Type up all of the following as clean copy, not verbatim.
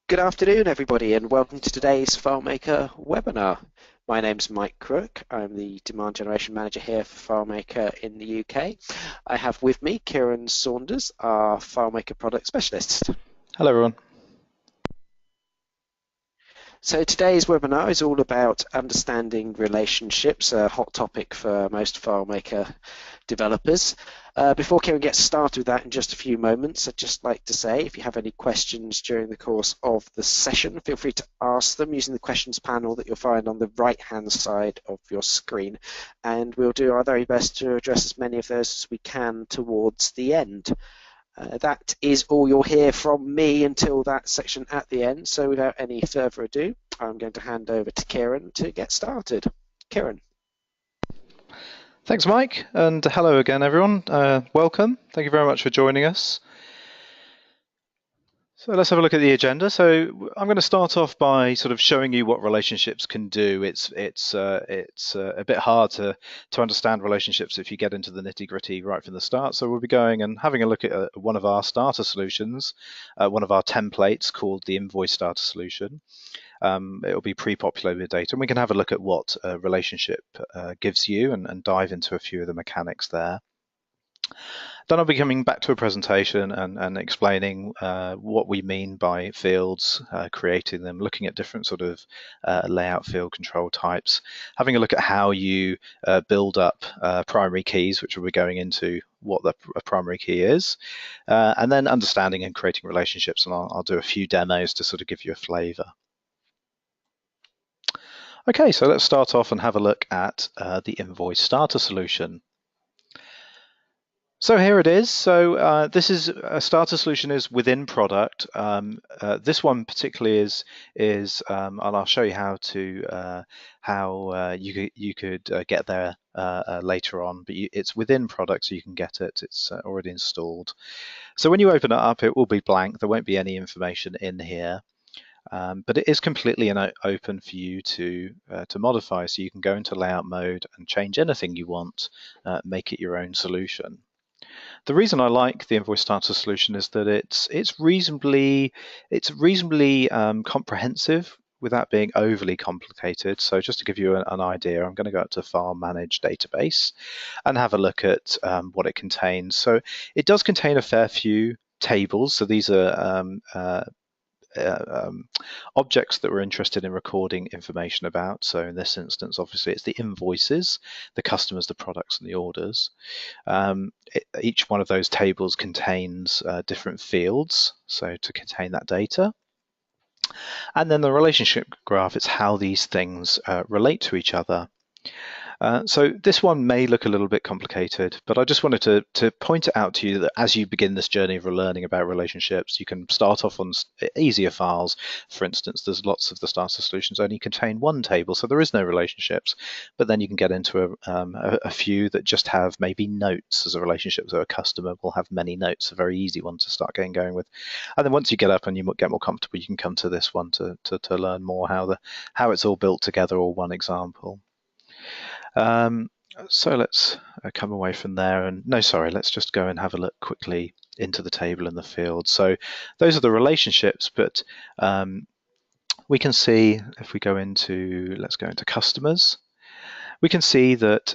Good afternoon, everybody, and welcome to today's FileMaker webinar. My name's Mike Crook. I'm the Demand Generation Manager here for FileMaker in the UK. I have with me Kieran Saunders, our FileMaker Product Specialist. Hello, everyone. So today's webinar is all about understanding relationships, a hot topic for most FileMaker developers. Before Kieran gets started with that in just a few moments, I'd just like to say if you have any questions during the course of the session, feel free to ask them using the questions panel that you'll find on the right-hand side of your screen. And we'll do our very best to address as many of those as we can towards the end. That is all you'll hear from me until that section at the end. So without any further ado, I'm going to hand over to Kieran to get started. Kieran. Thanks, Mike, and hello again, everyone. Welcome. Thank you very much for joining us. So let's have a look at the agenda. So I'm going to start off by sort of showing you what relationships can do. It's a bit hard to understand relationships if you get into the nitty-gritty right from the start. So we'll be going and having a look at one of our starter solutions, one of our templates called the Invoice starter solution. It'll be pre-populated data, and we can have a look at what a relationship gives you and dive into a few of the mechanics there. Then I'll be coming back to a presentation and explaining what we mean by fields, creating them, looking at different sort of layout field control types, having a look at how you build up primary keys, which we'll be going into what a primary key is, and then understanding and creating relationships, and I'll do a few demos to sort of give you a flavor. Okay, so let's start off and have a look at the Invoice starter solution. So here it is. So this is a starter solution is within product. This one particularly is and I'll show you how you could get there later on. But it's within product, so you can get it. It's already installed. So when you open it up, it will be blank. There won't be any information in here. But it is completely open for you to modify. So you can go into layout mode and change anything you want, make it your own solution. The reason I like the Invoice Starter solution is that it's reasonably comprehensive without being overly complicated. So just to give you an idea, I'm going to go up to File Manage Database and have a look at what it contains. So it does contain a fair few tables. So these are objects that we're interested in recording information about. So in this instance, obviously, it's the invoices, the customers, the products, and the orders. Each one of those tables contains different fields, so to contain that data. And then the relationship graph, it's how these things relate to each other. So this one may look a little bit complicated, but I just wanted to point it out to you that as you begin this journey of learning about relationships, you can start off on easier files. For instance, there's lots of the starter solutions only contain one table, so there is no relationships, but then you can get into a few that just have maybe notes as a relationship. So a customer will have many notes, a very easy one to start getting going with. And then once you get up and you get more comfortable, you can come to this one to learn more how it's all built together, or one example. So let's come away from there let's just go and have a look quickly into the table and the field. So those are the relationships, but we can see if we let's go into customers, we can see that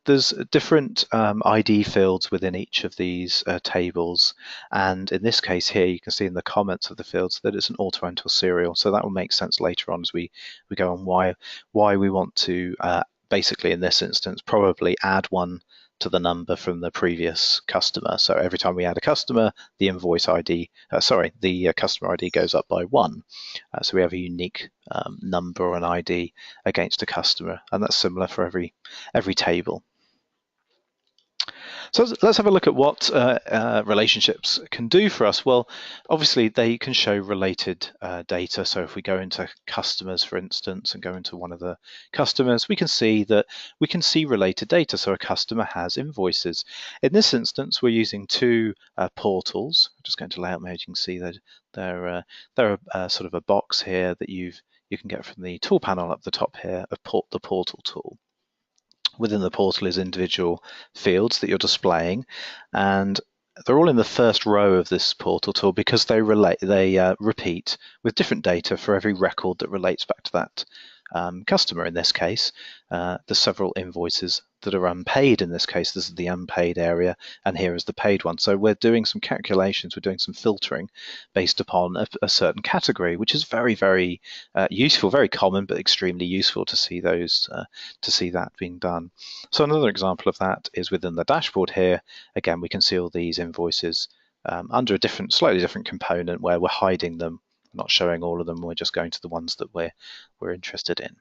there's different ID fields within each of these tables. And in this case here, you can see in the comments of the fields that it's an auto-enter serial. So that will make sense later on as we go on why we want to basically in this instance probably add one to the number from the previous customer. So every time we add a customer, the invoice ID, the customer ID goes up by 1. So we have a unique number or an ID against a customer, and that's similar for every table. So let's have a look at what relationships can do for us. Well, obviously they can show related data. So if we go into customers, for instance, and go into one of the customers, we can see related data. So a customer has invoices. In this instance, we're using two portals. I'm just going to layout mode. You can see that they're sort of a box here that you can get from the tool panel up the top here of the portal tool. Within the portal is individual fields that you're displaying, and they're all in the first row of this portal tool because they repeat with different data for every record that relates back to that customer. In this case, there's several invoices that are unpaid. In this case, this is the unpaid area, and here is the paid one. So we're doing some calculations, we're doing some filtering based upon a certain category, which is very, very useful, very common, but extremely useful to see those, to see that being done. So another example of that is within the dashboard here. Again, we can see all these invoices under a slightly different component where we're hiding them, not showing all of them. We're just going to the ones that we're interested in.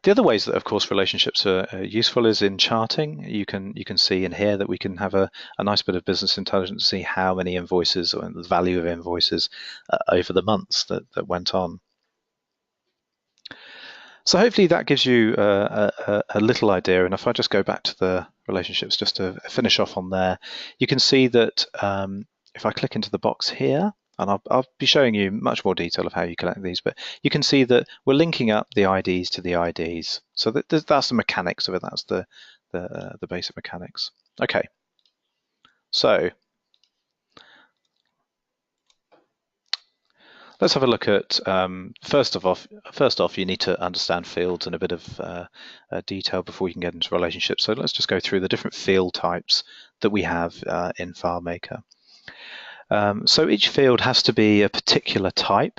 The other ways that, of course, relationships are useful is in charting. You can see in here that we can have a nice bit of business intelligence to see how many invoices or the value of invoices over the months that went on. So hopefully that gives you a little idea. And if I just go back to the relationships just to finish off on there, you can see that if I click into the box here, and I'll be showing you much more detail of how you collect these, but you can see that we're linking up the IDs to the IDs. So that's the mechanics of it. That's the basic mechanics. Okay, so let's have a look at, first off, you need to understand fields in a bit of detail before you can get into relationships. So let's just go through the different field types that we have in FileMaker. So each field has to be a particular type.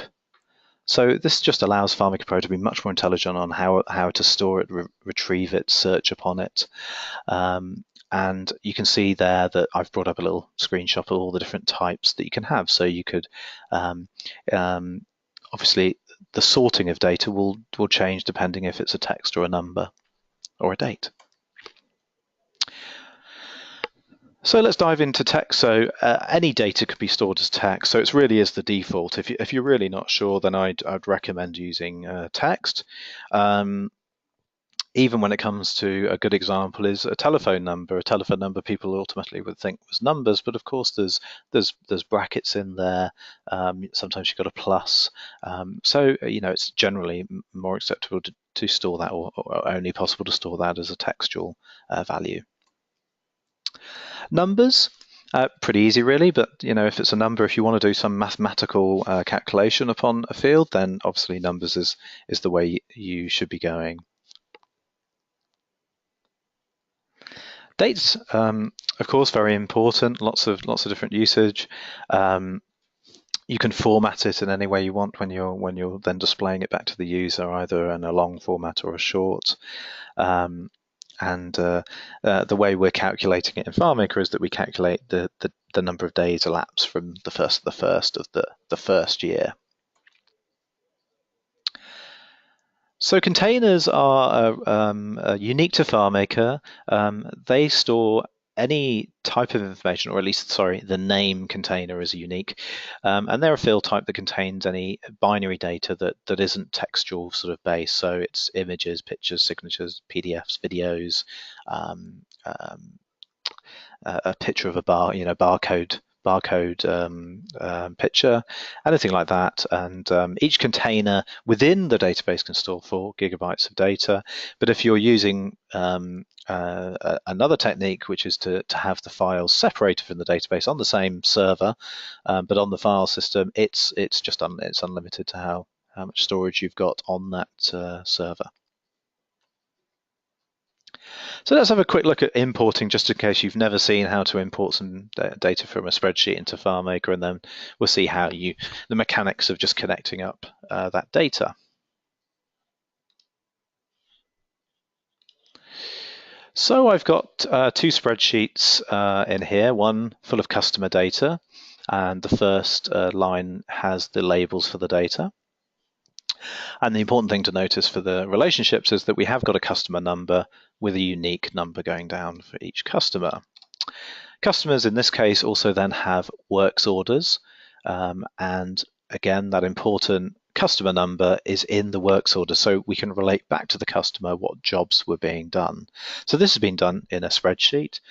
So this just allows FileMaker Pro to be much more intelligent on how to store it, retrieve it, search upon it. And you can see there that I've brought up a little screenshot of all the different types that you can have. So you could, obviously, the sorting of data will change depending if it's a text or a number or a date. So let's dive into text. So any data could be stored as text. So it really is the default. If you're really not sure, then I'd recommend using text. Even when it comes to a good example is a telephone number. A telephone number people ultimately would think was numbers, but of course there's brackets in there. Sometimes you've got a plus. So it's generally more acceptable to store that, or only possible to store that as a textual value. Numbers, pretty easy really, but if it's a number, if you want to do some mathematical calculation upon a field, then obviously numbers is the way you should be going. Dates, of course, very important. Lots of different usage. You can format it in any way you want when you're then displaying it back to the user, either in a long format or a short. And the way we're calculating it in FileMaker is that we calculate the number of days elapsed from the first of the first year. So containers are unique to FileMaker. They store any type of information, or at least, sorry, the name container is unique. And they're a field type that contains any binary data that isn't textual sort of based. So it's images, pictures, signatures, PDFs, videos, a picture of a barcode picture, anything like that. And each container within the database can store 4 GB of data. But if you're using another technique, which is to have the files separated from the database on the same server, but on the file system, it's unlimited to how much storage you've got on that server. So let's have a quick look at importing, just in case you've never seen how to import some data from a spreadsheet into FileMaker, and then we'll see how the mechanics of just connecting up that data. So I've got 2 spreadsheets in here, one full of customer data, and the first line has the labels for the data. And the important thing to notice for the relationships is that we have got a customer number with a unique number going down for each customer. Customers in this case also then have works orders, and again, that important customer number is in the works order, so we can relate back to the customer what jobs were being done. So this has been done in a spreadsheet,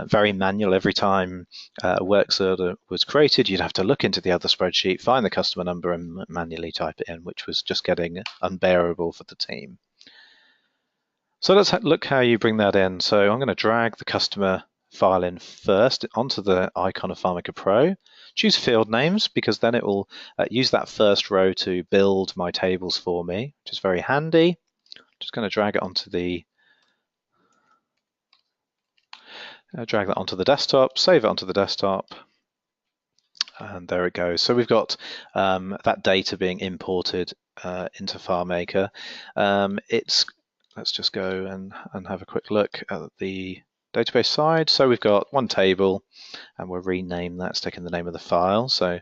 very manual. Every time a works order was created, you'd have to look into the other spreadsheet, find the customer number, and manually type it in, which was just getting unbearable for the team. So let's look how you bring that in. So I'm going to drag the customer file in first onto the icon of FileMaker Pro. Choose field names, because then it will use that first row to build my tables for me, which is very handy. Just going to drag that onto the desktop, save it onto the desktop, and there it goes. So we've got that data being imported into FileMaker. Let's just go and have a quick look at the database side. So we've got one table, and we'll rename that, stick in the name of the file. So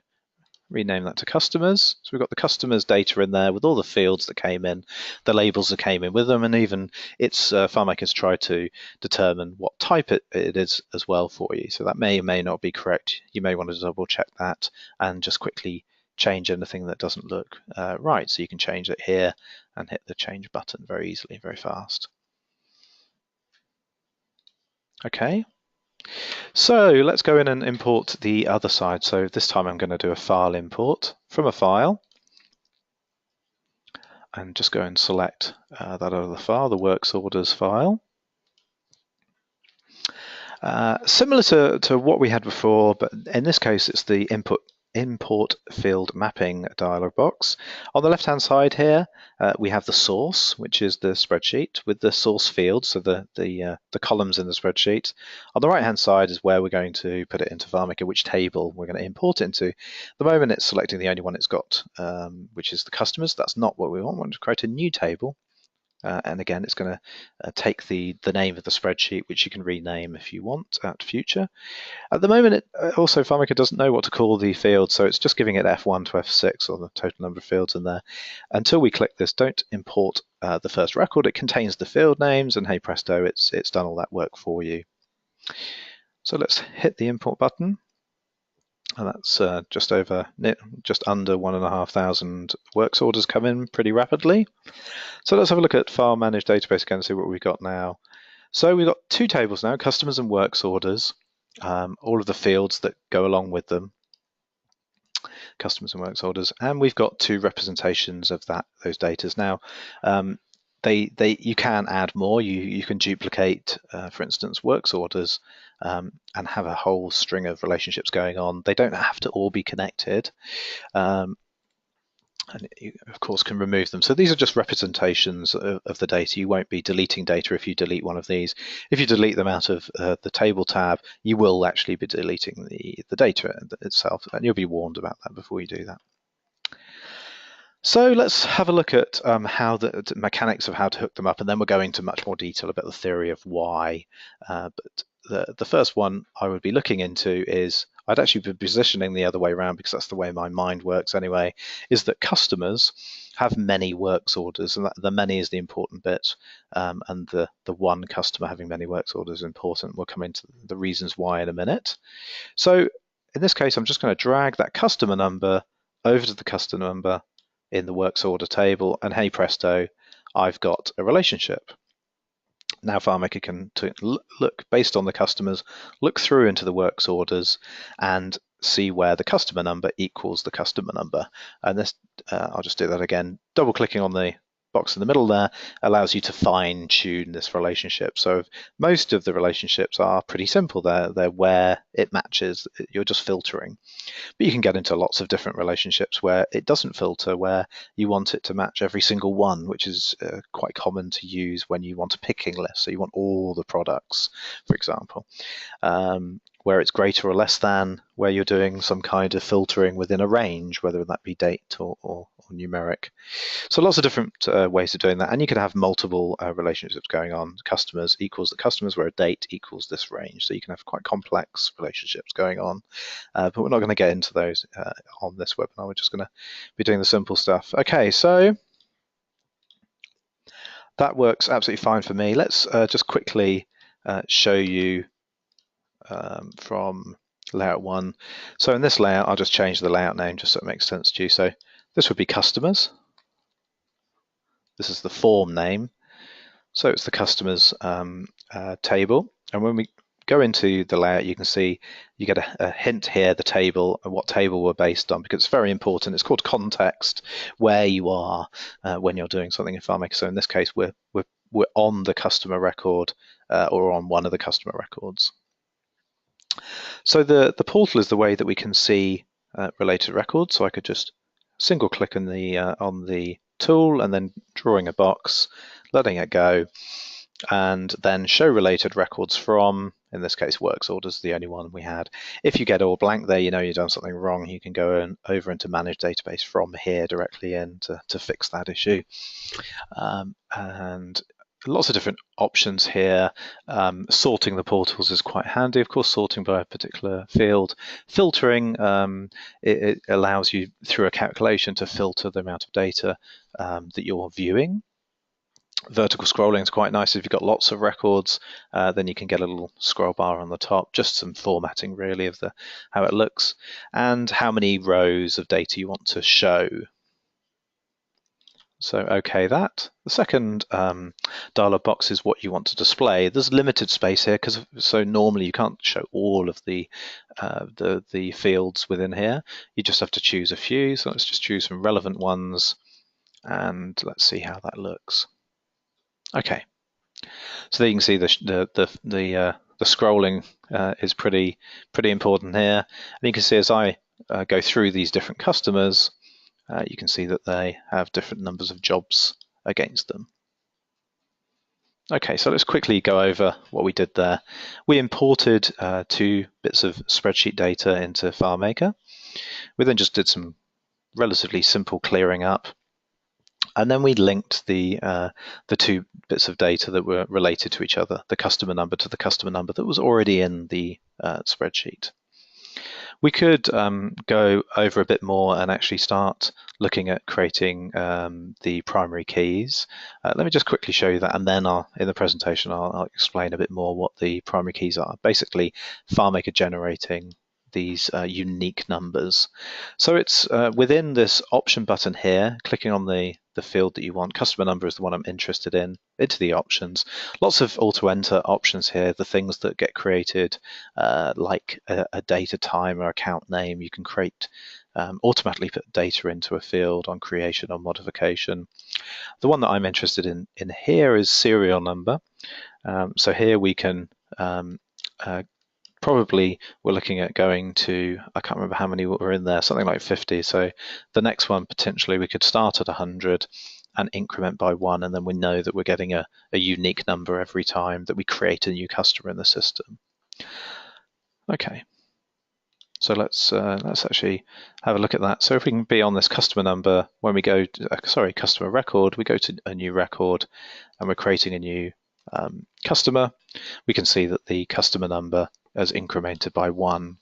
rename that to customers. So we've got the customers data in there with all the fields that came in, the labels that came in with them, and even FileMaker's tried to determine what type it is as well for you. So that may or may not be correct. You may want to double check that and just quickly change anything that doesn't look right. So you can change it here and hit the change button very easily, very fast. Okay. So let's go in and import the other side. So this time I'm going to do a file import from a file, and just go and select that other file, the works orders file. Similar to what we had before, but in this case it's the import field mapping dialog box. On the left hand side here we have the source, which is the spreadsheet with the source field, so the columns in the spreadsheet. On the right hand side is where we're going to put it into FileMaker, which table we're going to import it into. At the moment it's selecting the only one it's got, which is the customers. That's not what we want. We want to create a new table. And again, it's going to take the name of the spreadsheet, which you can rename if you want at future. At the moment, also FileMaker doesn't know what to call the field, so it's just giving it F1 to F6, or the total number of fields in there. Until we click this, don't import the first record. It contains the field names, and hey presto, it's done all that work for you. So let's hit the import button. And that's just under 1,500 works orders come in pretty rapidly. So let's have a look at File Manage Database again and see what we've got now. So we've got two tables now, customers and works orders, all of the fields that go along with them, customers and works orders, and we've got two representations of those datas. Now, you can add more. You can duplicate, for instance, works orders and have a whole string of relationships going on. They don't have to all be connected. And you, of course, can remove them. So these are just representations of the data. You won't be deleting data if you delete one of these. If you delete them out of the table tab, you will actually be deleting the data itself, and you'll be warned about that before you do that. So let's have a look at how the mechanics of how to hook them up, and then we'll go into much more detail about the theory of why. But the first one I would be looking into is, I'd actually be positioning the other way around because that's the way my mind works anyway, is that customers have many works orders, and the many is the important bit, and the one customer having many works orders is important. We'll come into the reasons why in a minute. So in this case, I'm just going to drag that customer number over to the customer number in the works order table, and hey presto, I've got a relationship. Now FileMaker can look based on the customers, look through into the works orders and see where the customer number equals the customer number. And this, I'll just do that again. Double clicking on the box in the middle there allows you to fine tune this relationship. So most of the relationships are pretty simple. They're where it matches. You're just filtering. But you can get into lots of different relationships where it doesn't filter, where you want it to match every single one, which is quite common to use when you want a picking list. So you want all the products, for example, where it's greater or less than, where you're doing some kind of filtering within a range, whether that be date or numeric. So lots of different ways of doing that, and you can have multiple relationships going on. Customers equals the customers, where a date equals this range. So you can have quite complex relationships going on, but we're not going to get into those on this webinar. We're just going to be doing the simple stuff. Okay, so that works absolutely fine for me. Let's just quickly show you from layout 1. So in this layout, I'll just change the layout name just so it makes sense to you. So this would be customers. This is the form name. So it's the customers table. And when we go into the layout, you can see you get a hint here, the table, and what table we're based on, because it's very important. It's called context, where you are when you're doing something in FileMaker. So in this case, we're on the customer record or on one of the customer records. So the portal is the way that we can see related records. So I could just single click on the tool and then drawing a box, letting it go, and then show related records from, in this case, works orders is the only one we had. If you get all blank there, you know you've done something wrong. You can go over into Manage Database from here directly in to fix that issue. And lots of different options here. Sorting the portals is quite handy. Of course, sorting by a particular field. Filtering, it allows you through a calculation to filter the amount of data that you're viewing. Vertical scrolling is quite nice. If you've got lots of records, then you can get a little scroll bar on the top, just some formatting really of how it looks, and how many rows of data you want to show. So okay, that. The second dialog box is what you want to display. There's limited space here, so normally you can't show all of the fields within here. You just have to choose a few. So let's just choose some relevant ones, and let's see how that looks. Okay, so there you can see the scrolling is pretty important here, and you can see as I go through these different customers, you can see that they have different numbers of jobs against them. Okay, so let's quickly go over what we did there. We imported 2 bits of spreadsheet data into FileMaker. We then just did some relatively simple clearing up. And then we linked the 2 bits of data that were related to each other, the customer number to the customer number that was already in the spreadsheet. We could go over a bit more and actually start looking at creating the primary keys. Let me just quickly show you that, and then in the presentation I'll explain a bit more what the primary keys are. Basically, FileMaker generating these unique numbers. So it's within this option button here, clicking on the field that you want. Customer number is the one I'm interested in, into the options. Lots of auto-enter options here, the things that get created like a data time or account name. You can create, automatically put data into a field on creation or modification. The one that I'm interested in here is serial number. So here we can probably we're looking at going to, I can't remember how many were in there, something like 50. So the next one, potentially we could start at 100 and increment by 1, and then we know that we're getting a unique number every time that we create a new customer in the system. Okay, so let's actually have a look at that. So if we can be on this customer number, when we go to, customer record, we go to a new record and we're creating a new customer, we can see that the customer number has incremented by 1.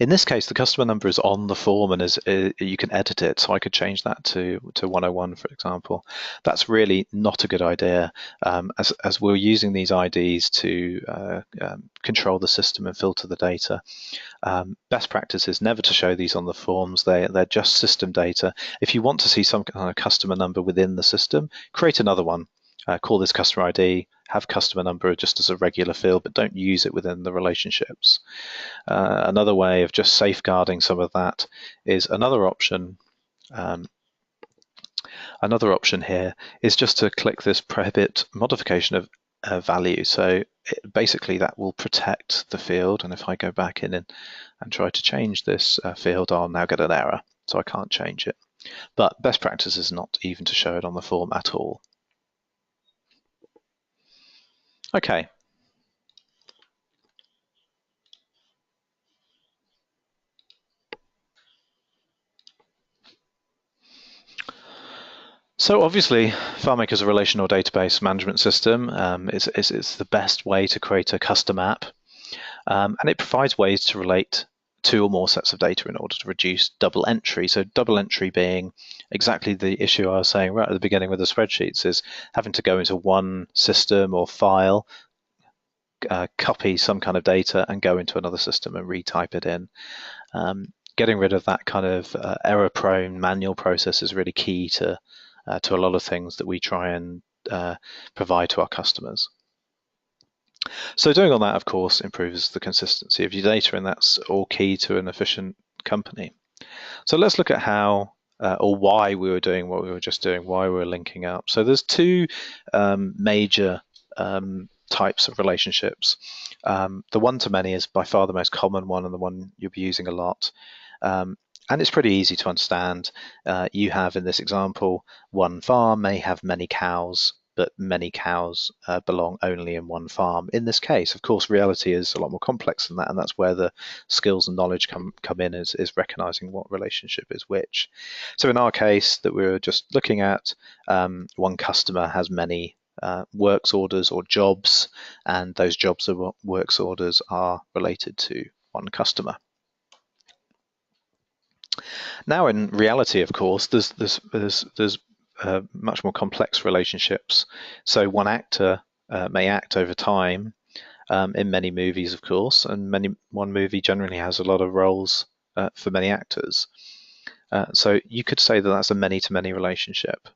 In this case, the customer number is on the form and you can edit it. So I could change that to 101, for example. That's really not a good idea, as we're using these IDs to control the system and filter the data. Best practice is never to show these on the forms. They're just system data. If you want to see some kind of customer number within the system, create another one. Call this customer ID, have customer number just as a regular field, but don't use it within the relationships. Another way of just safeguarding some of that is another option. Another option here is just to click this prohibit modification of value. So basically that will protect the field. And if I go back in and try to change this field, I'll now get an error. So I can't change it. But best practice is not even to show it on the form at all. Okay. So obviously, FileMaker is a relational database management system. It's the best way to create a custom app, and it provides ways to relate 2 or more sets of data in order to reduce double entry. So double entry being exactly the issue I was saying right at the beginning with the spreadsheets, is having to go into one system or file, copy some kind of data and go into another system and retype it in. Getting rid of that kind of error-prone manual process is really key to a lot of things that we try and provide to our customers. So doing all that, of course, improves the consistency of your data, and that's all key to an efficient company. So let's look at how or why we were doing what we were just doing, why we were linking up. So there's 2 major types of relationships. The one-to-many is by far the most common one and the one you'll be using a lot. And it's pretty easy to understand. You have, in this example, one farm may have many cows, but many cows belong only in one farm. In this case, of course, reality is a lot more complex than that, and that's where the skills and knowledge come in, is recognizing what relationship is which. So in our case that we were just looking at, one customer has many works orders or jobs, and those jobs or works orders are related to one customer. Now, in reality, of course, there's much more complex relationships. So one actor may act over time in many movies, of course, and one movie generally has a lot of roles for many actors. So you could say that that's a many-to-many relationship.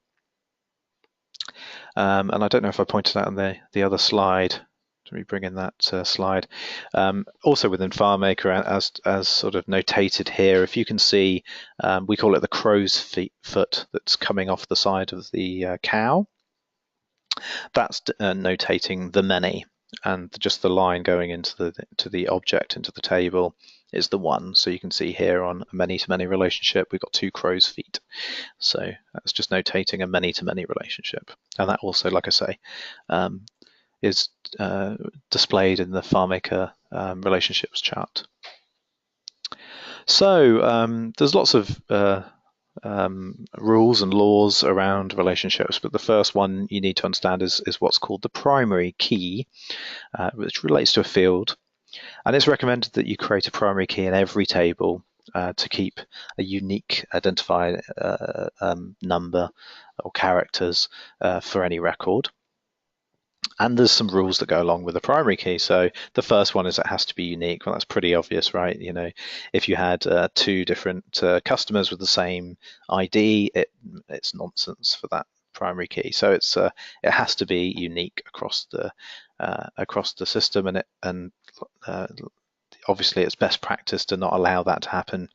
And I don't know if I pointed out on the other slide. Let me bring in that slide. Also within FileMaker, as sort of notated here, if you can see, we call it the crow's foot that's coming off the side of the cow. That's notating the many, and just the line going into the object, into the table, is the one. So you can see here on a many-to-many relationship, we've got 2 crow's feet. So that's just notating a many-to-many relationship. And that also, like I say, is displayed in the FileMaker relationships chart. So there's lots of rules and laws around relationships, but the first one you need to understand is what's called the primary key, which relates to a field. And it's recommended that you create a primary key in every table to keep a unique identifier number or characters for any record. And there's some rules that go along with the primary key. So the first one is it has to be unique. Well, that's pretty obvious, right? You know, if you had 2 different customers with the same ID, it's nonsense for that primary key. So it has to be unique across the system, and obviously it's best practice to not allow that to happen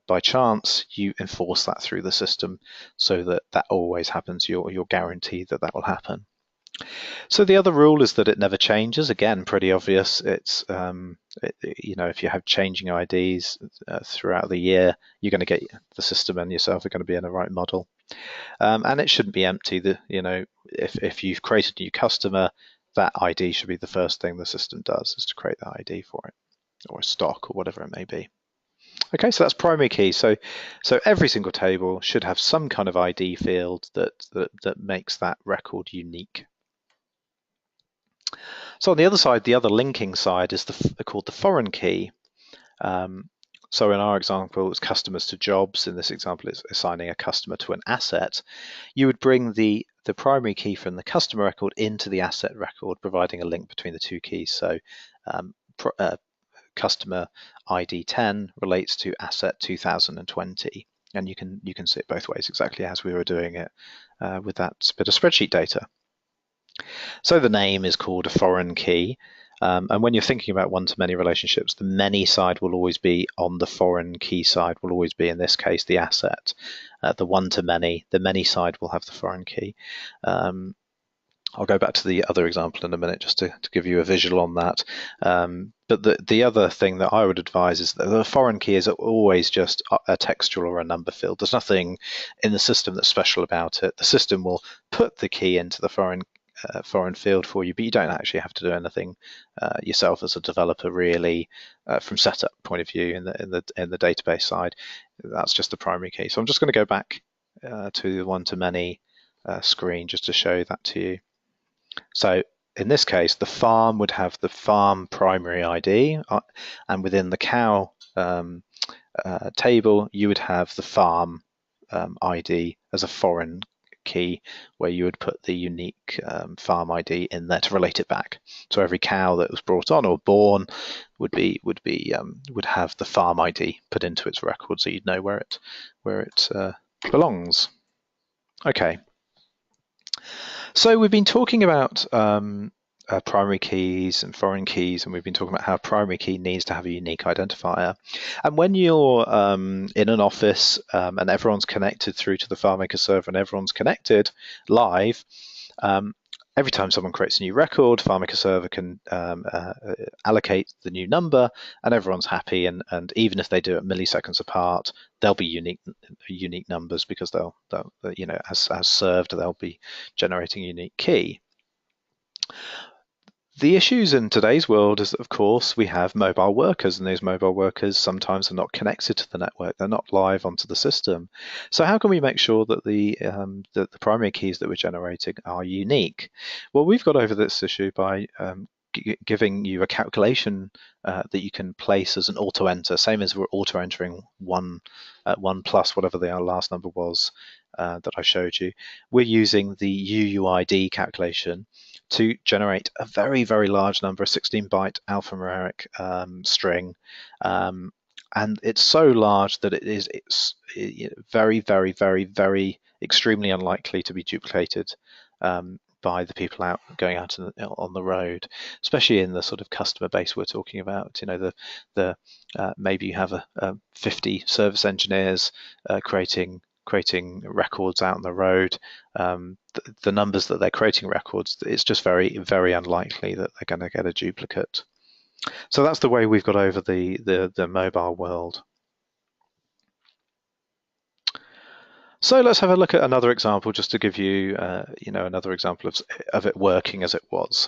by chance. You enforce that through the system so that always happens. You're guaranteed that will happen. So the other rule is that it never changes. Again, pretty obvious. It's you know, if you have changing IDs throughout the year, you're going to get the system and yourself are going to be in the right model. And it shouldn't be empty. You know, if you've created a new customer, that ID should be the first thing the system does, is to create that ID for it, or a stock, or whatever it may be. Okay, so that's primary key. So every single table should have some kind of ID field that makes that record unique. So on the other side, the other linking side is called the foreign key. So in our example, it's customers to jobs. In this example, it's assigning a customer to an asset. You would bring the primary key from the customer record into the asset record, providing a link between the 2 keys. So customer ID 10 relates to asset 2020. And you can see it both ways, exactly as we were doing it with that bit of spreadsheet data. So the name is called a foreign key. And when you're thinking about one-to-many relationships, the many side will always be on the foreign key side, will always be, in this case, the asset. The one-to-many, the many side will have the foreign key. I'll go back to the other example in a minute just to give you a visual on that. But the other thing that I would advise is that the foreign key is always just a textual or a number field. There's nothing in the system that's special about it. The system will put the key into the foreign field for you, but you don't actually have to do anything yourself as a developer, really, from setup point of view in the database side. That's just the primary key. So I'm just going to go back to the one-to-many screen just to show that to you. So in this case, the farm would have the farm primary ID, and within the cow table, you would have the farm ID as a foreign key, where you would put the unique farm ID in there to relate it back. So every cow that was brought on or born would have the farm ID put into its record, so you'd know where it belongs. Okay. So we've been talking about primary keys and foreign keys, and we've been talking about how a primary key needs to have a unique identifier. And when you're in an office and everyone's connected through to the FileMaker server and everyone's connected live, every time someone creates a new record, FileMaker server can allocate the new number, and everyone's happy. And even if they do it milliseconds apart, they'll be unique numbers, because they'll as served, they'll be generating a unique key. The issues in today's world is that, of course, we have mobile workers, and those mobile workers sometimes are not connected to the network. They're not live onto the system. So how can we make sure that the primary keys that we're generating are unique? Well, we've got over this issue by giving you a calculation that you can place as an auto-enter, same as we're auto-entering one plus whatever the last number was that I showed you. We're using the UUID calculation to generate a very, very large number, a 16-byte alphanumeric string. And it's so large that it's very, very, very, very extremely unlikely to be duplicated by the people going out on the road, especially in the sort of customer base we're talking about. Maybe you have 50 service engineers creating records out on the road. The numbers that they're creating records, it's just very, very unlikely that they're going to get a duplicate. So that's the way we've got over the mobile world. So let's have a look at another example, just to give you, another example of it working as it was.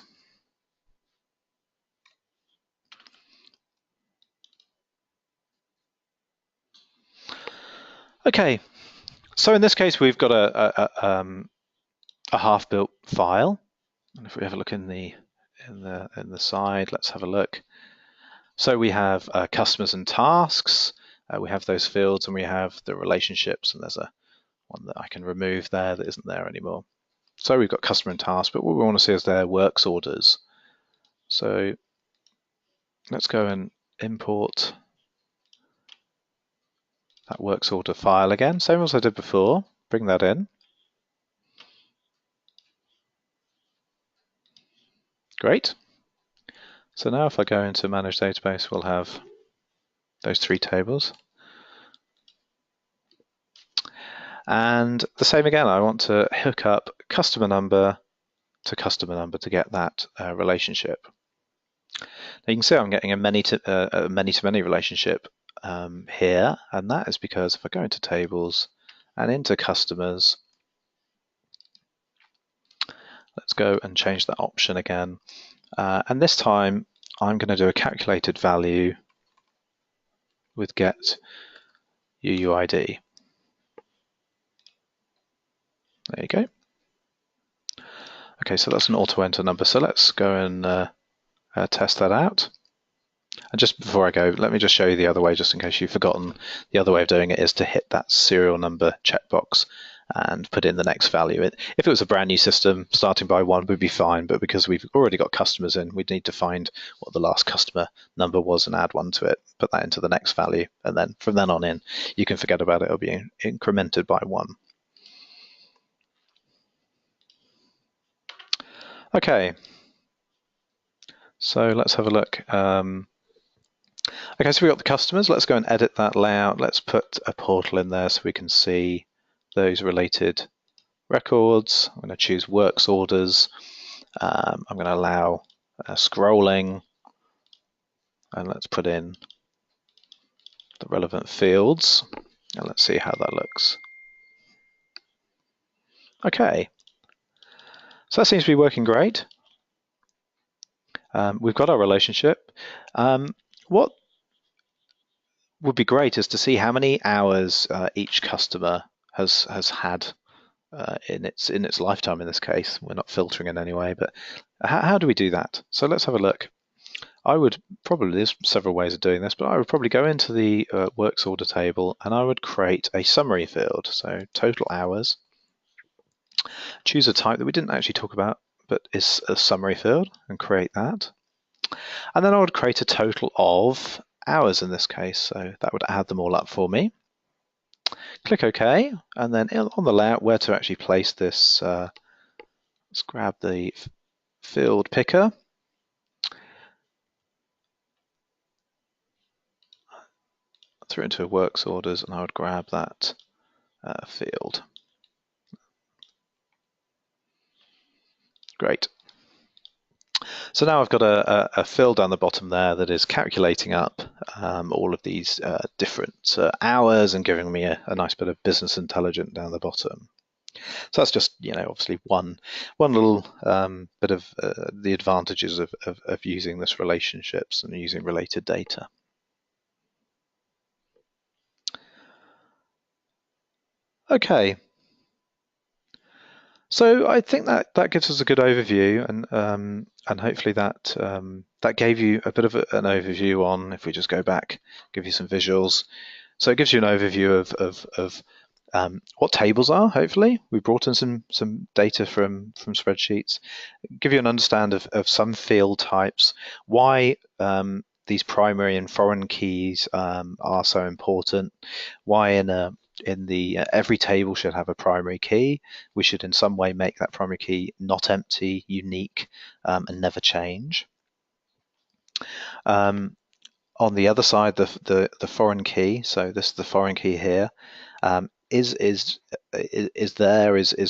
Okay, so in this case, we've got a half-built file, and if we have a look in the side, let's have a look. So we have customers and tasks. We have those fields, and we have the relationships, and there's one that I can remove there that isn't there anymore. So we've got customer and task, but what we want to see is their works orders. So let's go and import that works order file again, same as I did before. Bring that in. Great. So now if I go into Manage Database, we'll have those three tables. And the same again, I want to hook up customer number to get that relationship. Now you can see I'm getting a many-to-many relationship here, and that is because if I go into tables and into customers, let's go and change that option again. And this time I'm going to do a calculated value with get UUID. There you go. Okay, so that's an auto-enter number. So let's go and test that out. And just before I go, let me just show you the other way, just in case you've forgotten. The other way of doing it is to hit that serial number checkbox and put in the next value. If it was a brand new system, starting by 1 would be fine, but because we've already got customers in, we'd need to find what the last customer number was and add 1 to it, put that into the next value, and then from then on in, you can forget about it. It'll be incremented by 1. Okay, so let's have a look. Okay, so we've got the customers. Let's go and edit that layout. Let's put a portal in there so we can see those related records. I'm going to choose works orders. I'm going to allow scrolling, and let's put in the relevant fields, and let's see how that looks. Okay, so that seems to be working great. We've got our relationship. What would be great is to see how many hours each customer has had in its lifetime. In this case, we're not filtering in any way, but how do we do that? So let's have a look. I would probably, there's several ways of doing this, but I would probably go into the works order table and I would create a summary field. So total hours. Choose a type that we didn't actually talk about, but is a summary field, and create that. And then I would create a total of hours in this case. So that would add them all up for me. Click OK, and then on the layout where to actually place this, let's grab the field picker. Through into works orders, and I would grab that field. Great. So now I've got a field down the bottom there that is calculating up all of these different hours and giving me a nice bit of business intelligence down the bottom. So that's just, obviously one little bit of the advantages of using this relationships and using related data. Okay. So I think that gives us a good overview, and hopefully that gave you a bit of an overview on, if we just go back, give you some visuals. So it gives you an overview of what tables are. Hopefully, we brought in some data from spreadsheets. Give you an understand of some field types, why these primary and foreign keys are so important, why in the every table should have a primary key. We should in some way make that primary key not empty, unique, and never change. On the other side, the foreign key, so this is the foreign key here, is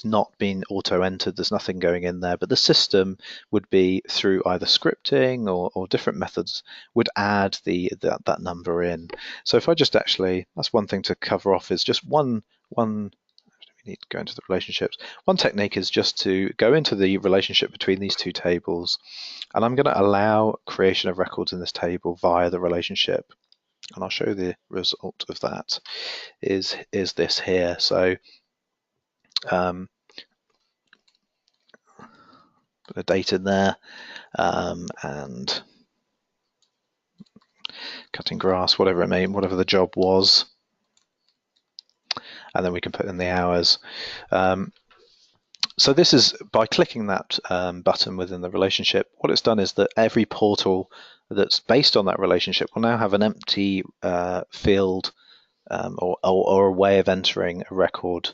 not being auto-entered. There's nothing going in there, but the system would be, through either scripting or different methods, would add that number in. So if I just actually, that's one thing to cover off, is just one we need to go into the relationships. One technique is just to go into the relationship between these two tables, and I'm going to allow creation of records in this table via the relationship. And I'll show the result of that is this here. So put a date in there, and cutting grass, whatever the job was, and then we can put in the hours. So this is, by clicking that button within the relationship, what it's done is that every portal that's based on that relationship will now have an empty field or a way of entering a record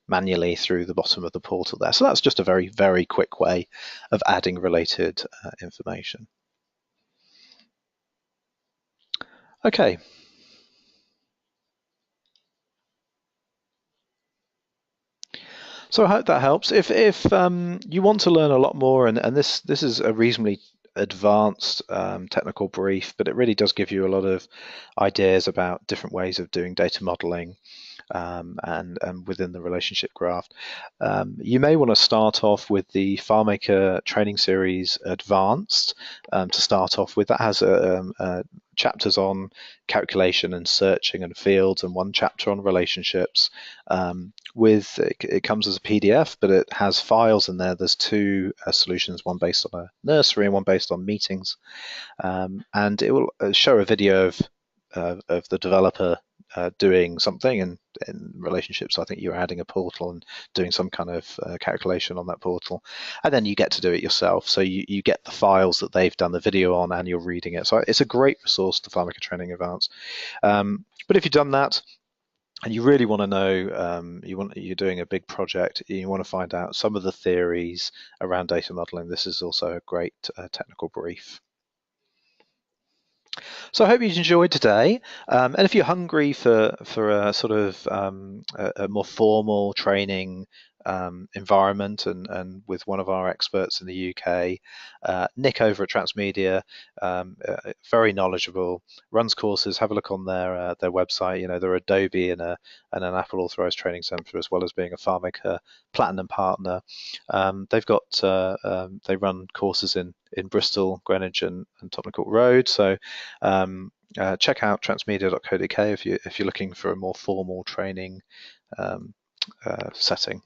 manually through the bottom of the portal there. So that's just a very, very quick way of adding related information. Okay. So I hope that helps. If you want to learn a lot more, and this is a reasonably advanced technical brief, but it really does give you a lot of ideas about different ways of doing data modeling and within the relationship graph. You may want to start off with the FileMaker training series Advanced to start off with. That has chapters on calculation and searching and fields, and one chapter on relationships. It comes as a PDF, but it has files in there. There's two solutions, one based on a nursery and one based on meetings, and it will show a video of the developer doing something in relationships. I think you're adding a portal and doing some kind of calculation on that portal, and then you get to do it yourself. So you get the files that they've done the video on, and you're reading it. So it's a great resource, the FileMaker Training Advanced. But if you've done that, and you really want to know, you're doing a big project, you want to find out some of the theories around data modeling, this is also a great technical brief. So I hope you enjoyed today, and if you're hungry for a sort of a more formal training environment and with one of our experts in the UK, Nick over at Transmedia, very knowledgeable, runs courses. Have a look on their website. They're Adobe and an Apple authorized training center, as well as being a FileMaker Platinum partner. They run courses in Bristol, Greenwich, and Tottenham Court Road. So check out transmedia.co.uk if you're looking for a more formal training setting.